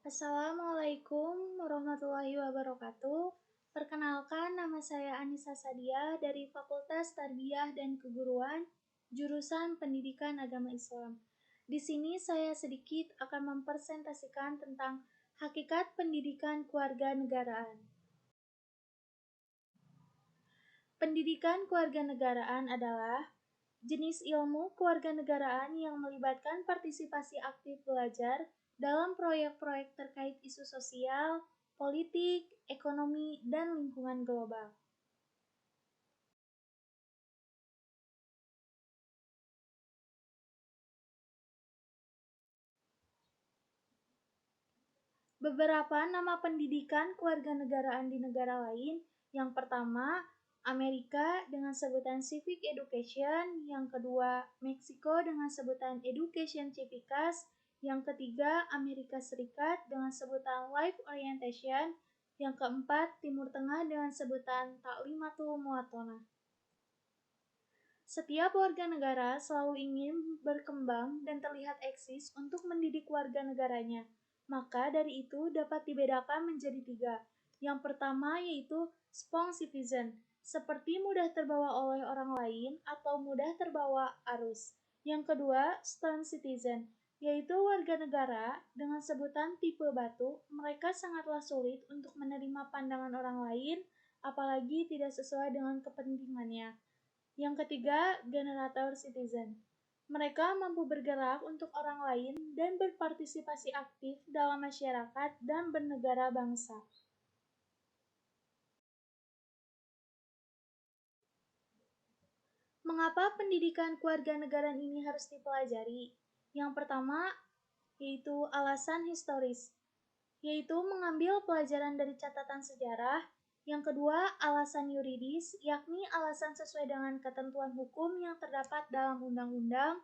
Assalamualaikum warahmatullahi wabarakatuh. Perkenalkan, nama saya Anissa Sadia dari Fakultas Tarbiyah dan Keguruan, jurusan Pendidikan Agama Islam. Di sini saya sedikit akan mempresentasikan tentang hakikat pendidikan kewarganegaraan. Pendidikan kewarganegaraan adalah jenis ilmu kewarganegaraan yang melibatkan partisipasi aktif belajar dalam proyek-proyek terkait isu sosial, politik, ekonomi, dan lingkungan global. Beberapa nama pendidikan kewarganegaraan di negara lain. Yang pertama, Amerika dengan sebutan Civic Education, yang kedua, Meksiko dengan sebutan Education Cívicas, yang ketiga, Amerika Serikat dengan sebutan Life Orientation, yang keempat, Timur Tengah dengan sebutan Ta'limatul Muwatonah. Setiap warga negara selalu ingin berkembang dan terlihat eksis untuk mendidik warga negaranya. Maka dari itu dapat dibedakan menjadi 3. Yang pertama yaitu strong citizen, seperti mudah terbawa oleh orang lain atau mudah terbawa arus. Yang kedua, stern citizen, yaitu warga negara dengan sebutan tipe batu. Mereka sangatlah sulit untuk menerima pandangan orang lain, apalagi tidak sesuai dengan kepentingannya. Yang ketiga, generator citizen. Mereka mampu bergerak untuk orang lain dan berpartisipasi aktif dalam masyarakat dan bernegara bangsa. Mengapa pendidikan kewarganegaraan ini harus dipelajari? Yang pertama, yaitu alasan historis, yaitu mengambil pelajaran dari catatan sejarah. Yang kedua, alasan yuridis, yakni alasan sesuai dengan ketentuan hukum yang terdapat dalam undang-undang.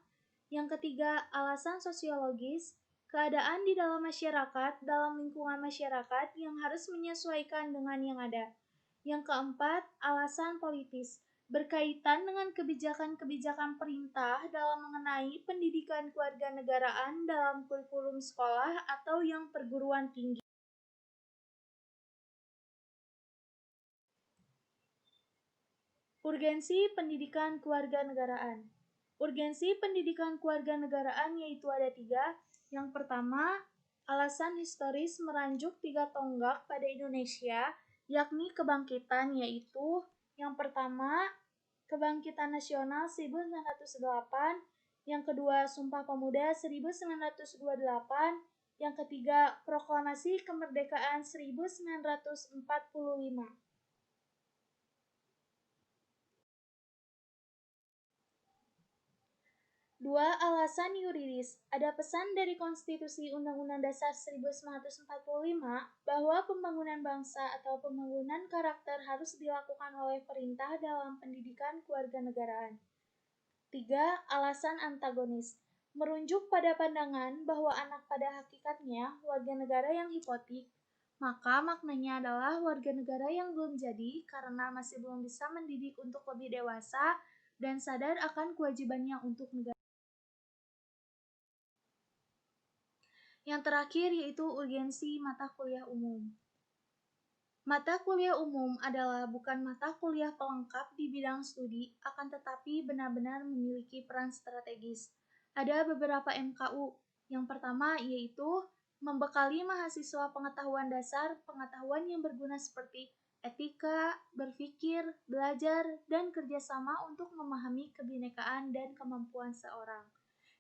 Yang ketiga, alasan sosiologis, keadaan di dalam masyarakat, dalam lingkungan masyarakat yang harus menyesuaikan dengan yang ada. Yang keempat, alasan politis, berkaitan dengan kebijakan-kebijakan perintah dalam mengenai pendidikan kewarganegaraan dalam kurikulum sekolah atau yang perguruan tinggi. Urgensi pendidikan kewarganegaraan. Urgensi pendidikan kewarganegaraan yaitu ada 3. Yang pertama, alasan historis meranjuk 3 tonggak pada Indonesia, yakni kebangkitan, yaitu yang pertama, Kebangkitan Nasional 1908, yang kedua, Sumpah Pemuda 1928, yang ketiga, Proklamasi Kemerdekaan 1945. 2. Alasan yuridis. Ada pesan dari Konstitusi Undang-Undang Dasar 1945 bahwa pembangunan bangsa atau pembangunan karakter harus dilakukan oleh perintah dalam pendidikan kewarganegaraan. 3. Alasan antagonis. Merujuk pada pandangan bahwa anak pada hakikatnya warga negara yang hipotik, maka maknanya adalah warga negara yang belum jadi karena masih belum bisa mendidik untuk lebih dewasa dan sadar akan kewajibannya untuk negara. Yang terakhir yaitu urgensi mata kuliah umum. Mata kuliah umum adalah bukan mata kuliah pelengkap di bidang studi, akan tetapi benar-benar memiliki peran strategis. Ada beberapa MKU. Yang pertama yaitu membekali mahasiswa pengetahuan dasar, pengetahuan yang berguna seperti etika, berpikir, belajar, dan kerjasama untuk memahami kebinekaan dan kemampuan seorang.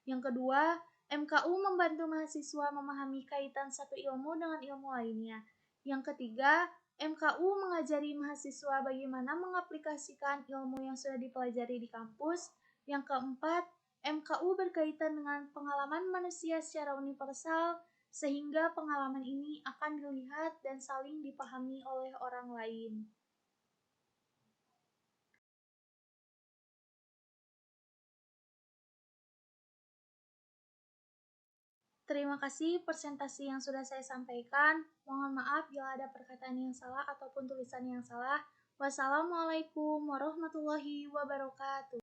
Yang kedua, MKU membantu mahasiswa memahami kaitan satu ilmu dengan ilmu lainnya. Yang ketiga, MKU mengajari mahasiswa bagaimana mengaplikasikan ilmu yang sudah dipelajari di kampus. Yang keempat, MKU berkaitan dengan pengalaman manusia secara universal, sehingga pengalaman ini akan dilihat dan saling dipahami oleh orang lain. Terima kasih presentasi yang sudah saya sampaikan. Mohon maaf bila ada perkataan yang salah ataupun tulisan yang salah. Wassalamualaikum warahmatullahi wabarakatuh.